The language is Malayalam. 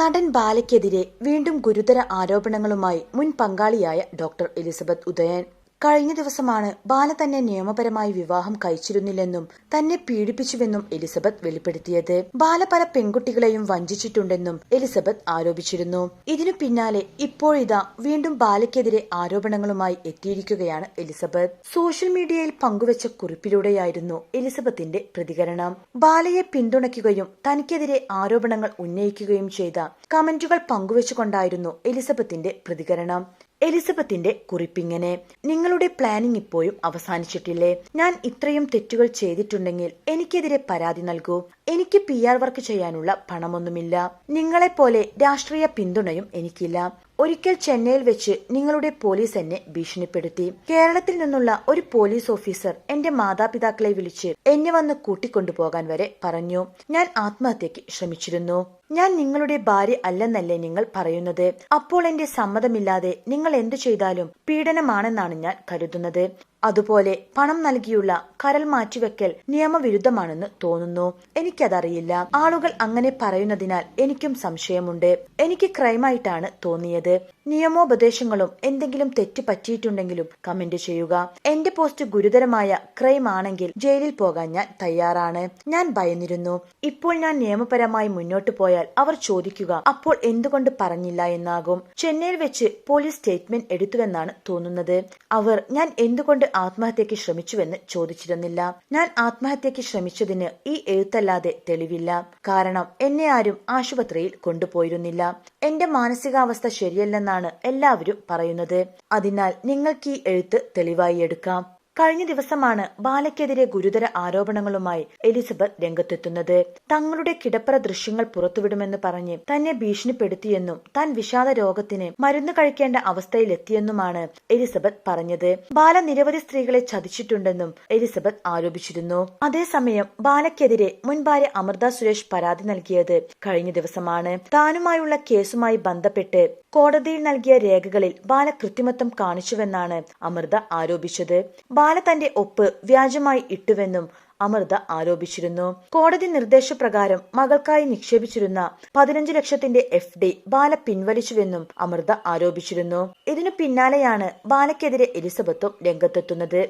നടൻ ബാലയ്ക്കെതിരെ വീണ്ടും ഗുരുതര ആരോപണങ്ങളുമായി മുൻ പങ്കാളിയായ ഡോക്ടർ എലിസബത്ത് ഉദയൻ. കഴിഞ്ഞ ദിവസമാണ് ബാല തന്നെ നിയമപരമായി വിവാഹം കഴിച്ചിരുന്നില്ലെന്നും തന്നെ പീഡിപ്പിച്ചുവെന്നും എലിസബത്ത് വെളിപ്പെടുത്തിയത്. ബാല പല പെൺകുട്ടികളെയും വഞ്ചിച്ചിട്ടുണ്ടെന്നും എലിസബത്ത് ആരോപിച്ചിരുന്നു. ഇതിനു പിന്നാലെ ഇപ്പോഴിതാ വീണ്ടും ബാലയ്ക്കെതിരെ ആരോപണങ്ങളുമായി എത്തിയിരിക്കുകയാണ് എലിസബത്ത്. സോഷ്യൽ മീഡിയയിൽ പങ്കുവച്ച കുറിപ്പിലൂടെയായിരുന്നു എലിസബത്തിന്റെ പ്രതികരണം. ബാലയെ പിന്തുണയ്ക്കുകയും തനിക്കെതിരെ ആരോപണങ്ങൾ ഉന്നയിക്കുകയും ചെയ്ത കമന്റുകൾ പങ്കുവച്ചുകൊണ്ടായിരുന്നു എലിസബത്തിന്റെ പ്രതികരണം. എലിസബത്തിന്റെ കുറിപ്പിങ്ങനെ: നിങ്ങളുടെ പ്ലാനിംഗ് ഇപ്പോഴും അവസാനിച്ചിട്ടില്ലേ? ഞാൻ ഇത്രയും തെറ്റുകൾ ചെയ്തിട്ടുണ്ടെങ്കിൽ എനിക്കെതിരെ പരാതി നൽകൂ. എനിക്ക് PR വർക്ക് ചെയ്യാനുള്ള പണമൊന്നുമില്ല. നിങ്ങളെപ്പോലെ രാഷ്ട്രീയ പിന്തുണയും എനിക്കില്ല. ഒരിക്കൽ ചെന്നൈയിൽ വെച്ച് നിങ്ങളുടെ പോലീസ് എന്നെ ഭീഷണിപ്പെടുത്തി. കേരളത്തിൽ നിന്നുള്ള ഒരു പോലീസ് ഓഫീസർ എന്റെ മാതാപിതാക്കളെ വിളിച്ച് എന്നെ വന്ന് കൂട്ടിക്കൊണ്ടുപോകാൻ വരെ പറഞ്ഞു. ഞാൻ ആത്മഹത്യക്ക് ശ്രമിച്ചിരുന്നു. ഞാൻ നിങ്ങളുടെ ഭാര്യ അല്ലെന്നല്ലേ നിങ്ങൾ പറയുന്നത്? അപ്പോൾ എന്റെ സമ്മതമില്ലാതെ നിങ്ങൾ എന്തു ചെയ്താലും പീഡനമാണെന്നാണ് ഞാൻ കരുതുന്നത്. അതുപോലെ പണം നൽകിയുള്ള കരൽ മാറ്റിവെക്കൽ നിയമവിരുദ്ധമാണെന്ന് തോന്നുന്നു. എനിക്കതറിയില്ല. ആളുകൾ അങ്ങനെ പറയുന്നതിനാൽ എനിക്കും സംശയമുണ്ട്. എനിക്ക് ക്രൈമായിട്ടാണ് തോന്നിയത്. നിയമോപദേശങ്ങളും എന്തെങ്കിലും തെറ്റ് പറ്റിയിട്ടുണ്ടെങ്കിലും കമന്റ് ചെയ്യുക. എന്റെ പോസ്റ്റ് ഗുരുതരമായ ക്രൈം ആണെങ്കിൽ ജയിലിൽ പോകാൻ ഞാൻ തയ്യാറാണ്. ഞാൻ ഭയന്നിരുന്നു. ഇപ്പോൾ ഞാൻ നിയമപരമായി മുന്നോട്ടു പോയാൽ അവർ ചോദിക്കുക അപ്പോൾ എന്തുകൊണ്ട് പറഞ്ഞില്ല എന്നാകും. ചെന്നൈയിൽ വെച്ച് പോലീസ് സ്റ്റേറ്റ്മെന്റ് എടുത്തുവെന്നാണ് തോന്നുന്നത്. അവർ ഞാൻ എന്തുകൊണ്ട് ആത്മഹത്യക്ക് ശ്രമിച്ചുവെന്ന് ചോദിച്ചിരുന്നില്ല. ഞാൻ ആത്മഹത്യക്ക് ശ്രമിച്ചതിന് ഈ എഴുത്തല്ലാതെ തെളിവില്ല. കാരണം എന്നെ ആരും ആശുപത്രിയിൽ കൊണ്ടുപോയിരുന്നില്ല. എന്റെ മാനസികാവസ്ഥ ശരിയല്ലെന്നാണ് എല്ലാവരും പറയുന്നത്. അതിനാൽ നിങ്ങൾക്ക് ഈ എഴുത്ത് തെളിവായി എടുക്കാം. കഴിഞ്ഞ ദിവസമാണ് ബാലയ്ക്കെതിരെ ഗുരുതര ആരോപണങ്ങളുമായി എലിസബത്ത് രംഗത്തെത്തുന്നത്. തങ്ങളുടെ കിടപ്പറ ദൃശ്യങ്ങൾ പുറത്തുവിടുമെന്ന് പറഞ്ഞ് തന്നെ ഭീഷണിപ്പെടുത്തിയെന്നും താൻ വിഷാദ രോഗത്തിന് മരുന്ന് കഴിക്കേണ്ട അവസ്ഥയിലെത്തിയെന്നുമാണ് എലിസബത്ത് പറഞ്ഞത്. ബാല നിരവധി സ്ത്രീകളെ ചതിച്ചിട്ടുണ്ടെന്നും എലിസബത്ത് ആരോപിച്ചിരുന്നു. അതേസമയം ബാലയ്ക്കെതിരെ മുൻ ഭാര്യ അമൃത സുരേഷ് പരാതി നൽകിയത് കഴിഞ്ഞ ദിവസമാണ്. താനുമായുള്ള കേസുമായി ബന്ധപ്പെട്ട് കോടതിയിൽ നൽകിയ രേഖകളിൽ ബാല കൃത്രിമത്വം കാണിച്ചുവെന്നാണ് അമൃത ആരോപിച്ചത്. ബാല തന്റെ ഒപ്പ് വ്യാജമായി ഇട്ടുവെന്നും അമൃത ആരോപിച്ചിരുന്നു. കോടതി നിർദ്ദേശപ്രകാരം മകൾക്കായി നിക്ഷേപിച്ചിരുന്ന 15 ലക്ഷത്തിന്റെ FD ബാല പിൻവലിച്ചുവെന്നും അമൃത ആരോപിച്ചിരുന്നു. ഇതിനു പിന്നാലെയാണ് ബാലയ്ക്കെതിരെ എലിസബത്തും രംഗത്തെത്തുന്നത്.